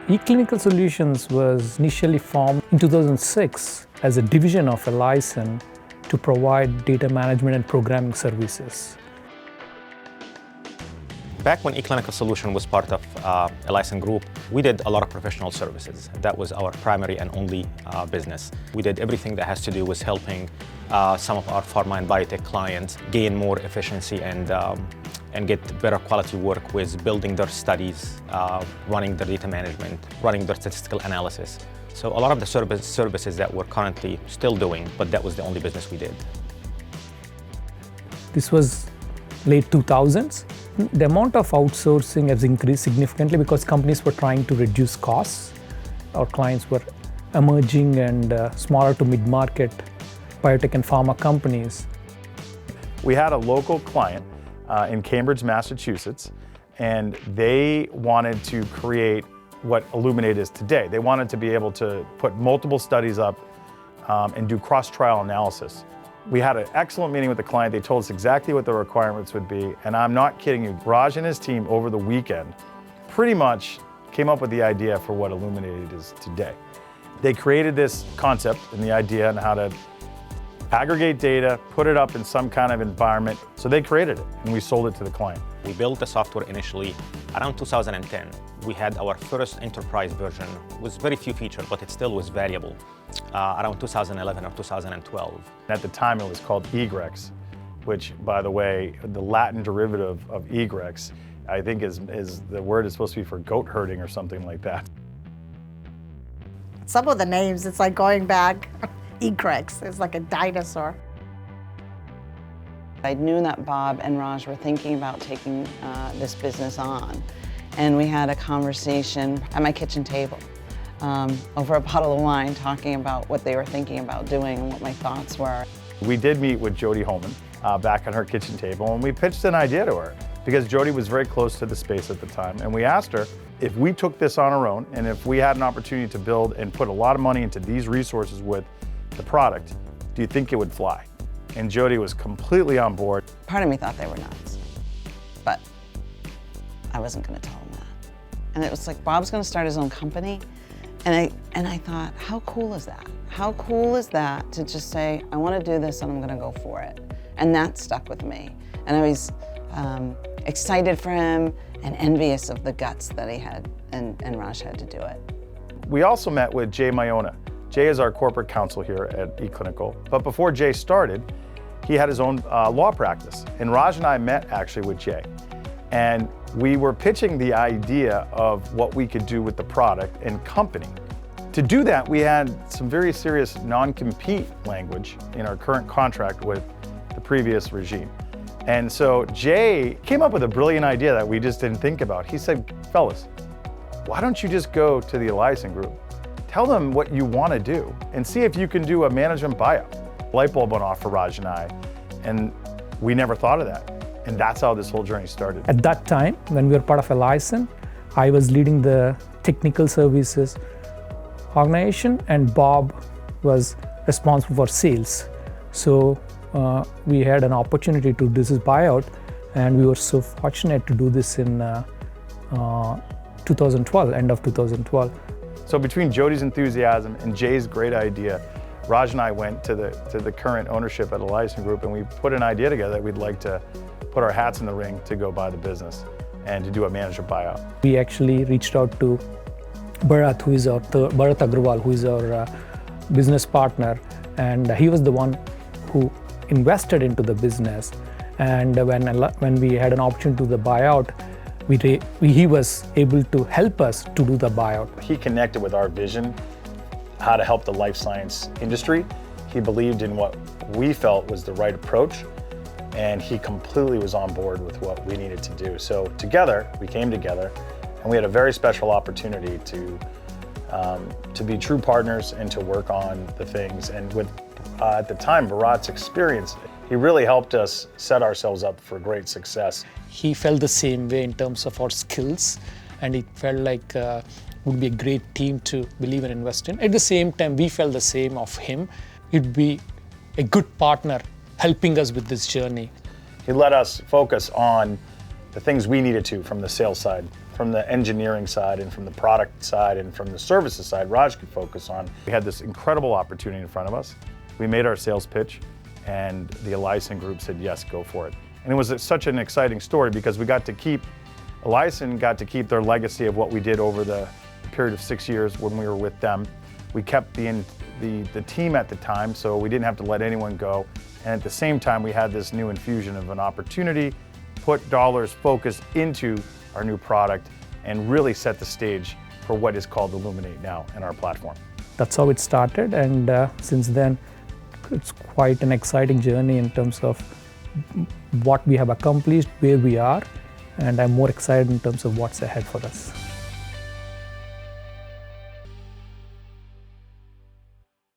eClinical Solutions was initially formed in 2006 as a division of Allyson to provide data management and programming services. Back when eClinical Solution was part of Allyson Group, we did a lot of professional services. That was our primary and only business. We did everything that has to do with helping some of our pharma and biotech clients gain more efficiency and get better quality work with building their studies, running their data management, running their statistical analysis. So a lot of the services that we're currently still doing, but that was the only business we did. This was late 2000s. The amount of outsourcing has increased significantly because companies were trying to reduce costs. Our clients were emerging and smaller to mid-market biotech and pharma companies. We had a local client in Cambridge, Massachusetts, and they wanted to create what Illuminate is today. They wanted to be able to put multiple studies up and do cross-trial analysis. We had an excellent meeting with the client. They told us exactly what the requirements would be, and I'm not kidding you. Raj and his team over the weekend pretty much came up with the idea for what Illuminate is today. They created this concept and the idea on how to aggregate data, put it up in some kind of environment. So they created it and we sold it to the client. We built the software initially around 2010. We had our first enterprise version with very few features, but it still was valuable around 2011 or 2012. At the time it was called eGrex, which, by the way, the Latin derivative of egrex, I think is the word is supposed to be for goat herding or something like that. Some of the names, it's like going back. Egrex is like a dinosaur. I knew that Bob and Raj were thinking about taking this business on. And we had a conversation at my kitchen table over a bottle of wine, talking about what they were thinking about doing and what my thoughts were. We did meet with Jody Holman back on her kitchen table, and we pitched an idea to her because Jody was very close to the space at the time. And we asked her if we took this on our own and if we had an opportunity to build and put a lot of money into these resources with the product, do you think it would fly? And Jody was completely on board. Part of me thought they were nuts, but I wasn't going to tell them that. And it was like, Bob's going to start his own company. And I thought, how cool is that? How cool is that to just say, I want to do this and I'm going to go for it? And that stuck with me. And I was excited for him and envious of the guts that he had and Raj had to do it. We also met with Jay Mayona. Jay is our corporate counsel here at eClinical. But before Jay started, he had his own law practice. And Raj and I met actually with Jay. And we were pitching the idea of what we could do with the product and company. To do that, we had some very serious non-compete language in our current contract with the previous regime. And so Jay came up with a brilliant idea that we just didn't think about. He said, fellas, why don't you just go to the Allyson Group? Tell them what you want to do and see if you can do a management buyout. Light bulb went off for Raj and I, and we never thought of that. And that's how this whole journey started. At that time, when we were part of Allyson, I was leading the technical services organization and Bob was responsible for sales. So we had an opportunity to do this buyout, and we were so fortunate to do this in 2012, end of 2012. So between Jody's enthusiasm and Jay's great idea, Raj and I went to the current ownership at Allyson Group, and we put an idea together that we'd like to put our hats in the ring to go buy the business and to do a management buyout. We actually reached out to Bharat, Bharat Agrawal, who is our business partner, and he was the one who invested into the business. And when we had an opportunity to do the buyout, he was able to help us to do the buyout. He connected with our vision, how to help the life science industry. He believed in what we felt was the right approach, and he completely was on board with what we needed to do. So together, we came together, and we had a very special opportunity to be true partners and to work on the things. And with, at the time, Bharat's experience, he really helped us set ourselves up for great success. He felt the same way in terms of our skills, and it felt like would be a great team to believe and invest in. At the same time, we felt the same of him. It'd be a good partner helping us with this journey. He let us focus on the things we needed to from the sales side from the engineering side and from the product side and from the services side, Raj could focus on. We had this incredible opportunity in front of us. We made our sales pitch, and the Eliason Group said, yes, go for it. And it was such an exciting story because we got to keep, Eliason got to keep their legacy of what we did over the period of 6 years when we were with them. We kept the team at the time, so we didn't have to let anyone go. And at the same time, we had this new infusion of an opportunity, put dollars focused into our new product, and really set the stage for what is called Illuminate now in our platform. That's how it started, and since then, it's quite an exciting journey in terms of what we have accomplished, where we are, and I'm more excited in terms of what's ahead for us.